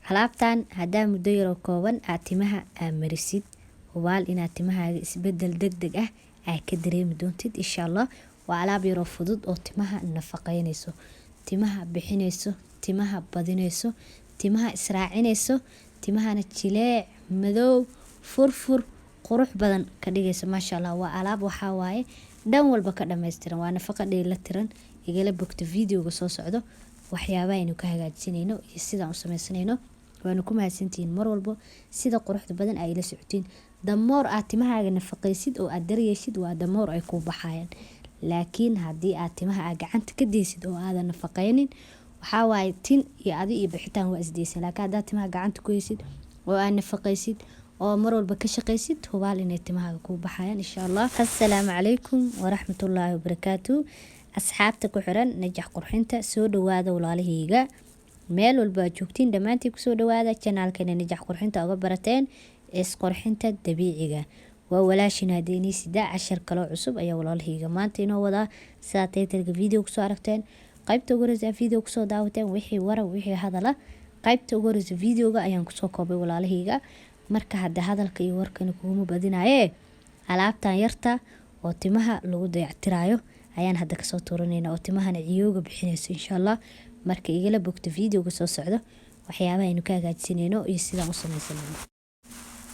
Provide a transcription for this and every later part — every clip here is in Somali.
alaabtan hadaa muddo yar oo kooban aad timaha marisid hubaal inaad timahaaga isbedel degdeg ah aad ka dareemi doontid insha Allah. waa alaab yar oo fudud oo timaha nafaqeynayso, timaha bixinayso, timaha badinayso, timaha israacinayso, timahana jileec madow furfur qurux badan ka dhigayso maasha Allah. waa alaab waxa waaye dhan walba ka dhameystiran, waa nafaqo dheelatiran. igala bogto videoga soo socdo waxyaabaha aynu ka hagaajinayno iyo sida aan u sameysanayno. waanu ku mahadsantihiin mar walba sida quruxda badan ay la socotiin. damoor aad timahaaga nafaqaysid oo aad daryeeshid waa damoor ay ku baxayaan. laakiin haddii aad timaha gacanta ka deysid oo aadan nafaqaynin waxaa waaye tin iyo adi iyo bixitaan waa isdeysan. laakiin haddaad timaha gacanta ku haysid oo aad nafaqaysid oo mar walba ka shaqaysid hubaal inay timahaaga ku baxayaan insha Allah. assalaamu calaykum waraxmatullaahi wabarakaatuh. asxaabta ku xiran najax qurxinta soo dhawaada walaalahayga meel walba aad joogtiin dhammaantiin kusoo dhawaada channelkeena najax qurxinta uga barateen qurxinta dabiiciga. waa walaashin hadeeni sida cashar kale cusub ayaa walaalahayga maanta inoo wadaa. sidaa title video kusoo aragteen qaybta ugu horeysa video kusoo daawateen wixii wara wixii hadala qaybta ugu horeysa videoga ayaan kusoo koobay walaalahayga. marka hadda hadalka iyo warkana kuuma badinaaye alaabtan yarta oo timaha lagu dayactiraayo ayaan hadda kasoo tuuranayna oo timahana ciyooga bixinayso insha Allah. marka igala bogto videoga soo socdo waxyaabaha aynu ka hagaajinayno iyo sidaan u sameysanayno.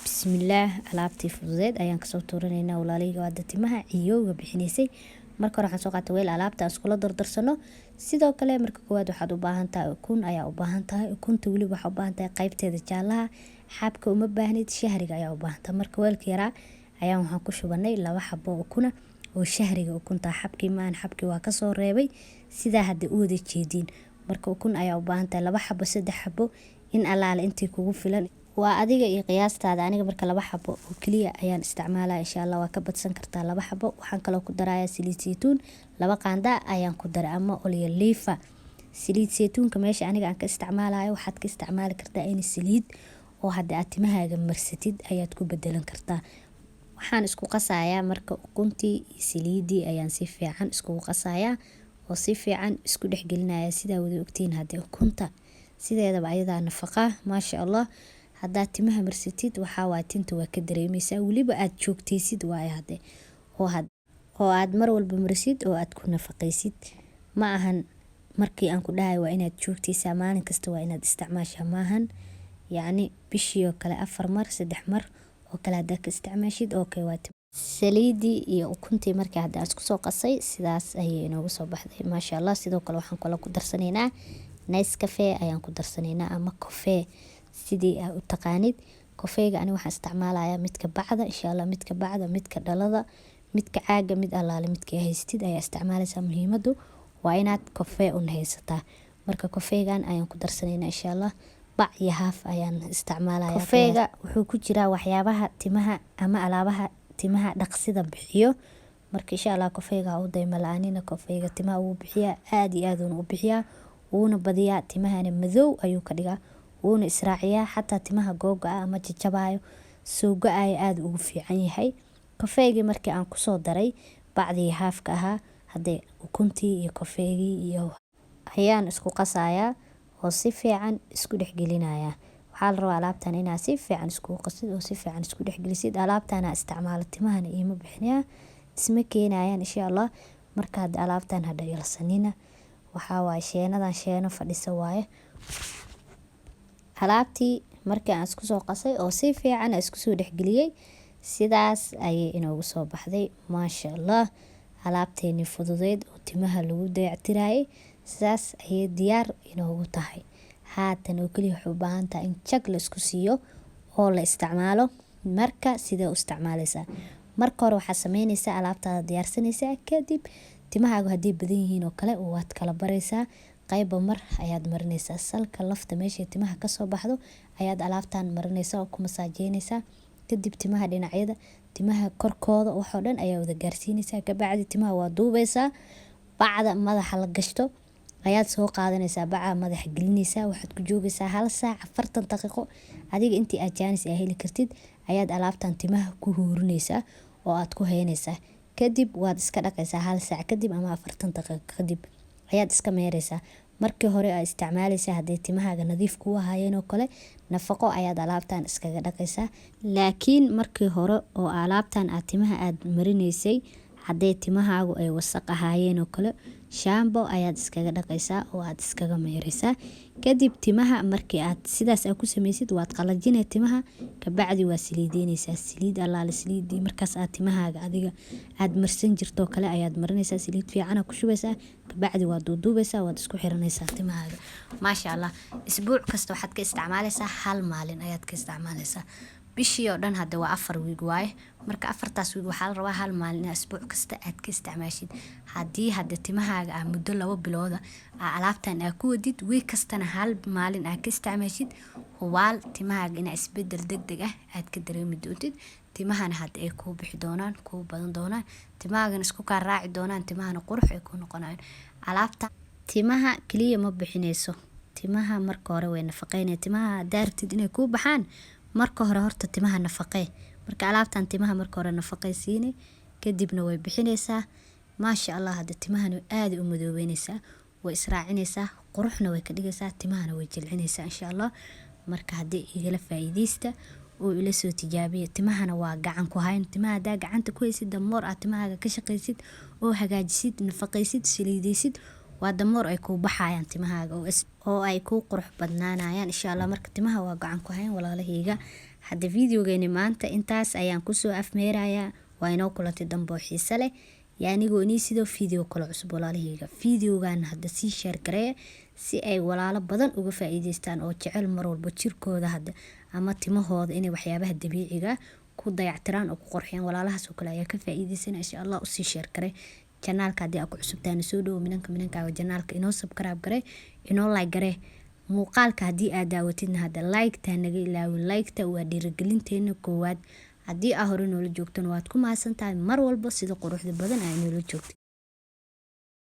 bismillaah alaabtii fududeed ayaan kasoo tuuranayna walaalahayga hadda timaha ciyooga bixinaysay. marka hore waxaan soo qaatay weel alaabta iskula dardarsano. sidoo kale marka koowaad waxaad u baahan tahay ukun ayaa u baahan tahay. ukunta wali waxa u baahan tahay qaybteeda jaalaha, xabka uma baahnid, shahriga ayaa u baahan tahay. marka weelka yaraa ayaan waxaan ku shubanay 2 xabo ukuna oo shahriga ukunta xabkii maan xabkii waa kasoo reebay sidaa hadda u wada jeedin. marka ukun ayaa u baahan tahay 2 xabo 3 xabo in alaala intii kugu filan waa adiga iyo qiyaastaada. aniga marka 2 xabo oo kaliya ayaan isticmaalaa insha Allah. waa ka badsan kartaa 2 xabo. waxaan kaloo ku darayaa saliid saytuun 2 qaanda ayaan ku daray ama olive liifa. saliid saytuunka meesha aniga aan ka isticmaalayo waxaad ka isticmaali kartaa in saliid oo hadda aad timahaaga marsatid ayaad ku bedelan kartaa. waxaan isku qasayaa marka ukuntii iyo saliidii ayaan si fiican isku qasayaa oo si fiican isku dhexgelinaya. sidaa wada ogtiin hadda ukunta sideedaba ayadaa nafaqa maasha Allah. haddaad timaha marsatid waxaa waa tinta waa ka dareemaysaa weliba aad joogtaysid waaye hadde oo aad mar walba marsid oo aad ku nafaqaysid. ma ahan markii aan ku dhahay waa inaad joogtaysaa maalin kasta waa inaad isticmaashaa maahan. yacni bishii oo kale 4 mar 3 mar oo kale haddaad ka isticmaashid okay waa saliidii iyo ukuntii markii hadda aan isku soo qasay sidaas ayay inoogu soo baxday maasha Allah. sidoo kale waxaan kala ku darsanaynaa Nescafe ayaan ku darsanaynaa ama coffee sidii aad u taqaanid. kofeega aniga waxaan isticmaalayaa midka bacda insha Allah, midka bacda, midka dhalada, midka caaga, mid allaale midka haystid ayaa isticmaalaysaa. muhiimadu waa inaad kofee un haysataa. marka kofeegan ayaan ku darsanaynaa insha Allah. bac iyo haaf ayaan isticmaalayaa. kofeega wuxuu ku jiraa waxyaabaha timaha ama alaabaha timaha dhaqsida bixiyo. marka insha Allah kofeega u dayma la'aanina kofeega timaha uu bixiyaa aad iyo aad u bixiyaa wuuna badiyaa timahana madow ayuu ka dhigaa wuuna israaciyaa xataa timaha googa ama jajabayo soo go'ay aad ugu fiican yahay. kofeegi markii aan ku soo daray bacdii haafka ahaa hadee ukuntii iyo kofeegii iyo ayaan isku qasayaa oo si fiican isku dhexgelinayaa. waxaa la rabaa alaabtan inaad si fiican isku qasid oo si fiican isku dhexgelisid. alaabtan aad isticmaalo timahana iima bixinaya isma keenayaan insha Allah. marka hadda alaabtan hadda yalsanina waxaa waaye sheenadan sheeno fadhisa waaye. alaabtii markii aan isku soo qasay oo si fiican isku soo dhexgeliyay sidaas ayay inoogu soo baxday maasha Allah. alaabteeni fududeed oo timaha lagu dayactirayay sidaas ayay diyaar inoogu tahay. haatan oo kaliya waxay u baahan tahay in jag la isku siiyo oo la isticmaalo. marka sidee u isticmaalaysaa marka hore waxaad sameynaysaa alaabtaada diyaarsanaysaa kadib timahaagu haddii badan yihiin oo kale waad kala baraysaa. qayba mar ayaad marinaysaa salka lafta meesha timaha ka soo baxdo ayaad alaabtan marinaysaa oo ku masaajeynaysaa. kadib timaha dhinacyada timaha korkooda wax oo dhan ayaa wada gaarsiinaysaa. ka bacdi timaha waa duubaysaa. bacda madaxa la gashto ayaad soo qaadanaysaa. bacda madaxa gelinaysaa. waxaad ku joogaysaa 1 saac 40 daqiiqo adiga intii aad jaanis ay heli kartid ayaad alaabtan timaha ku huurinaysaa oo aad ku haynaysaa. kadib waad iska dhaqaysaa 1 saac kadib ama 40 daqiiqo kadib ayaad iska meeraysaa. markii hore aad isticmaalaysaa haday timahaaga nadiif ku ahaayeen oo kale nafaqo ayaad alaabtan iskaga dhaqaysaa. laakiin markii hore oo alaabtan aad timaha aad marinaysay haday timahaagu ay wasaq ahaayeen oo kale shaambo ayaad iskaga dhaqaysaa oo aad iskaga meeraysaa. kadib timaha markii aad sidaas aad ku samaysid waad qalajinay timaha kabacdi waa saliideynaysaa. saliid allaale saliidii markaas aad timahaaga adiga aad marsan jirto kale ayaad marinaysaa. saliid fiican aad ku shubaysaa kabacdi waad duuduubaysaa waad isku xiranaysaa timahaaga. maasha Allah isbuuc kasta waxaad ka isticmaalaysaa hal maalin ayaad ka isticmaalaysaa. bishii oo dhan hadda waa 4 wiig waaye. marka 4taas wiig waxaa la rabaa hal maalin isbuuc kasta aad ka isticmaashid. haddii hadda timahaaga ah muddo 2 bilooda alaabtan aad ku wadid wiig kastana hal maalin aad ka isticmaashid hubaal timahaaga inaa isbedel degdeg ah aad ka dareemi doontid. timahana hadda ay kuu bixi doonaan kuu badan doonaan timahaagana isku kaa raaci doonaan timahana qurux ay ku noqonayaan. alaabta timaha kaliya ma bixinayso, timaha marka hore way nafaqeynay. timaha daartid inay kuu baxaan marka hore horta timaha nafaqee. marka alaabtan timaha marka hore nafaqeysiinay kadibna way bixinaysaa. maasha Allah hadda timahana aad u madoobeynaysaa way israacinaysaa quruxna way ka dhigaysaa timahana way jilcinaysaa insha Allah. marka hadii igala faa'iideysta oo ila soo tijaabiya timahana waa gacan ku hayn. timaha hadaa gacanta ku haysid damoor aad timahaaga ka shaqaysid oo hagaajisid nafaqeysid saliideysid waa damoor ay ku baxayaan timahaaga oo ay ku qurux badnaanayaan insha Allah. marka timaha waa gacan ku hayn walaalahayga. hadda videogeeni maanta intaas ayaan ku soo afmeerayaa. waa inoo kulantay dambo xiiso leh yaanigo inii sidoo video kale cusub walaalahayga. videogan hadda si share gareeya si ay walaalo badan uga faa'iideystaan oo jecel mar walba jirkooda hadda ama timahooda inay waxyaabaha dabiiciga ku dayactiraan oo ku qurxiyaan. walaalahaas oo kale ayaa ka faa'iideysan insha Allah u sii share garee. channelka hadii aad ku cusubtaan soo dhawo minanka channelka inoo subscribe garee inoo like garee. muuqaalka hadii aad daawatidna hadda like ta naga ilaawin. like ta waa dhiirigelinteena koowaad. hadii aad hore noola joogtaan waad ku mahadsantahay mar walba sida quruxda badan ay noola joogtay.